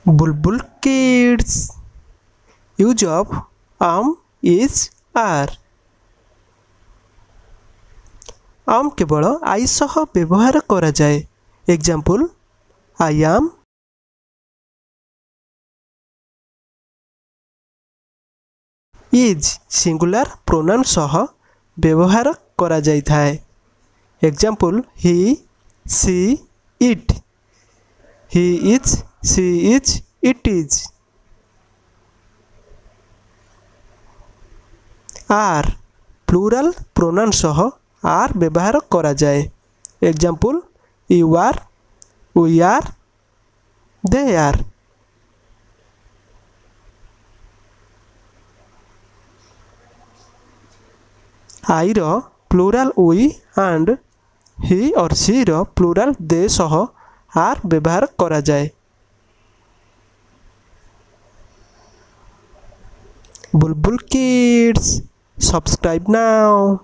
Bulbul kids. Use of am is are। am केवल आई सह व्यवहार करा जाए। Example I am. Is singular pronoun सह व्यवहार करा जाई थाए। Example he she it. He is she is it is. Are plural pronoun सह आर व्यवहार करा जाए। Example you are we are they are. I रो प्लूराल वी एंड ही और सी रो प्लूराल दे सह आर व्यवहार करा जाए। बुलबुल किड्स, सब्सक्राइब नाउ।